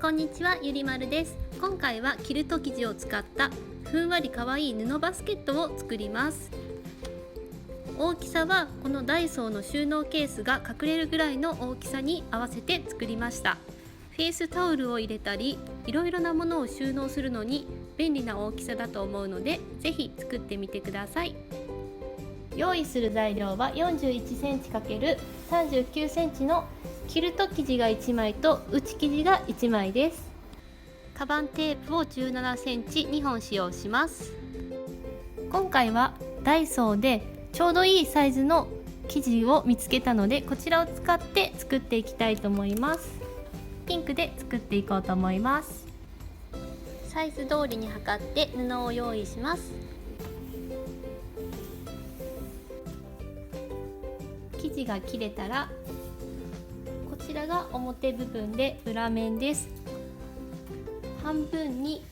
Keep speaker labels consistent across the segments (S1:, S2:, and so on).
S1: こんにちは、ゆりまるです。今回はキルト生地を使ったふんわりかわいい布バスケットを作ります。大きさはこのダイソーの収納ケースが隠れるぐらいの大きさに合わせて作りました。フェイスタオルを入れたり、いろいろなものを収納するのに便利な大きさだと思うので、ぜひ作ってみてください。用意する材料は 41cm×39cm のキルト生地が1枚と内生地が1枚です。カバンテープを 17cm2 本使用します。今回はダイソーでちょうどいいサイズの生地を見つけたので、こちらを使って作っていきたいと思います。ピンクで作っていこうと思います。サイズ通りに測って布を用意します。生地が切れたら、こちらが表部分で裏面です。半分に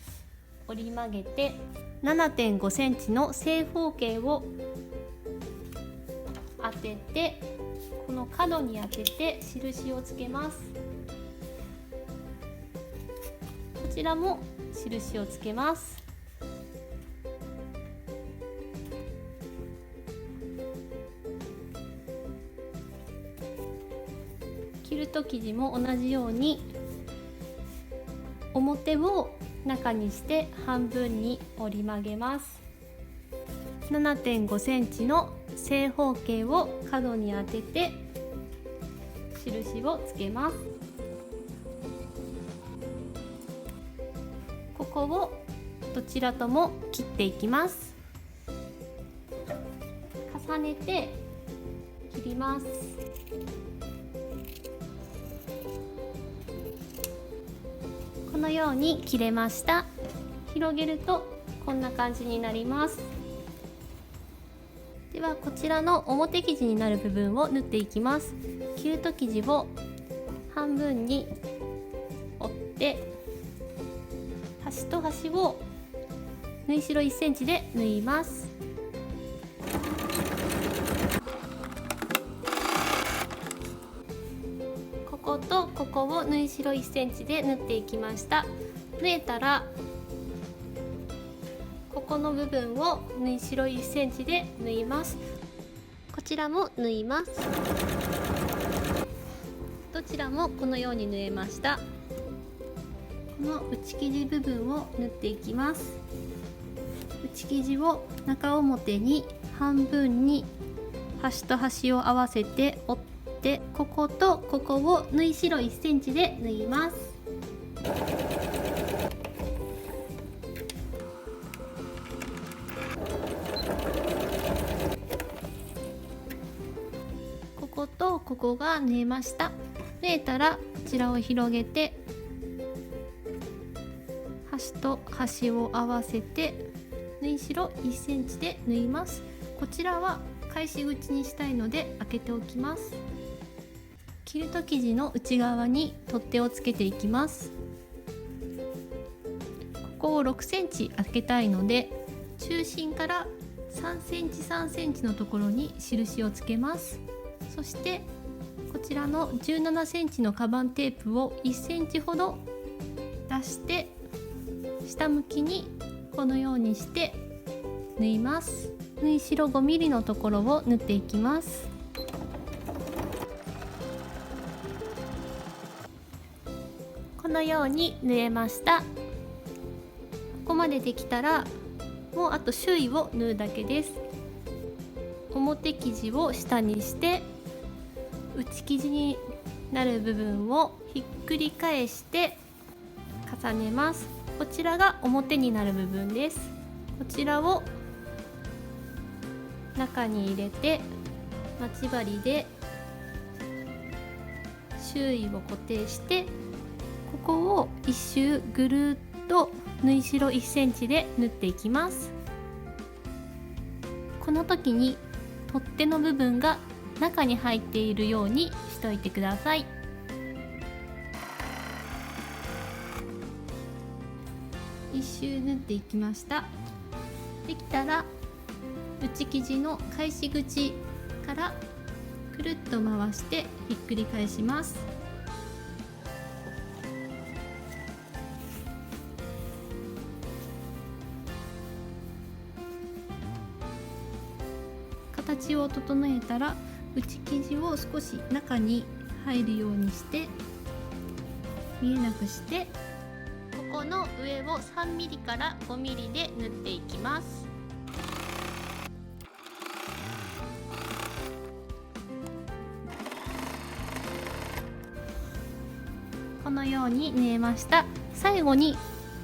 S1: 折り曲げて 7.5 センチの正方形を当てて、この角に当てて印をつけます。こちらも印をつけます。キルト生地も同じように表を中にして半分に折り曲げます。 7.5 センチの正方形を角に当てて印をつけます。ここをどちらとも切っていきます。重ねて切ります。このように切れました。広げるとこんな感じになります。ではこちらの表生地になる部分を縫っていきます。キルト生地を半分に折って、端と端を縫い代1センチで縫います。こことここを縫い代1センチで縫っていきました。縫えたらここの部分を縫い代1センチで縫います。こちらも縫います。どちらもこのように縫えました。この内生地部分を縫っていきます。内生地を中表に半分に端と端を合わせて折って、こことここを縫い代1センチで縫います。こことここが縫えました。縫えたらこちらを広げて、端と端を合わせて縫い代1センチで縫います。こちらは返し口にしたいので開けておきます。キルト生地の内側に取っ手をつけていきます。ここを6センチ開けたいので、中心から3センチ3センチのところに印をつけます。そしてこちらの17センチのカバンテープを1センチほど出して、下向きにこのようにして縫います。縫い代5ミリのところを縫っていきます。このように縫えました。ここまでできたら、もうあと周囲を縫うだけです。表生地を下にして、内生地になる部分をひっくり返して重ねます。こちらが表になる部分です。こちらを中に入れて、待ち針で周囲を固定して、ここを一周ぐるっと縫い代1センチで縫っていきます。この時に取っ手の部分が中に入っているようにしといてください。一周縫っていきました。できたら内生地の返し口からくるっと回してひっくり返します。形を整えたら、内生地を少し中に入るようにして見えなくして、ここの上を 3mm から 5mm で縫っていきます。このように縫えました。最後に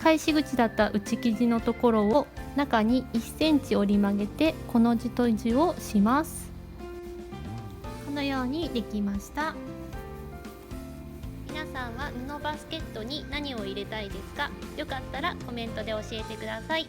S1: 返し口だった内生地のところを中に1センチ折り曲げてこの字とじをします。このようにできました。皆さんは布バスケットに何を入れたいですか？よかったらコメントで教えてください。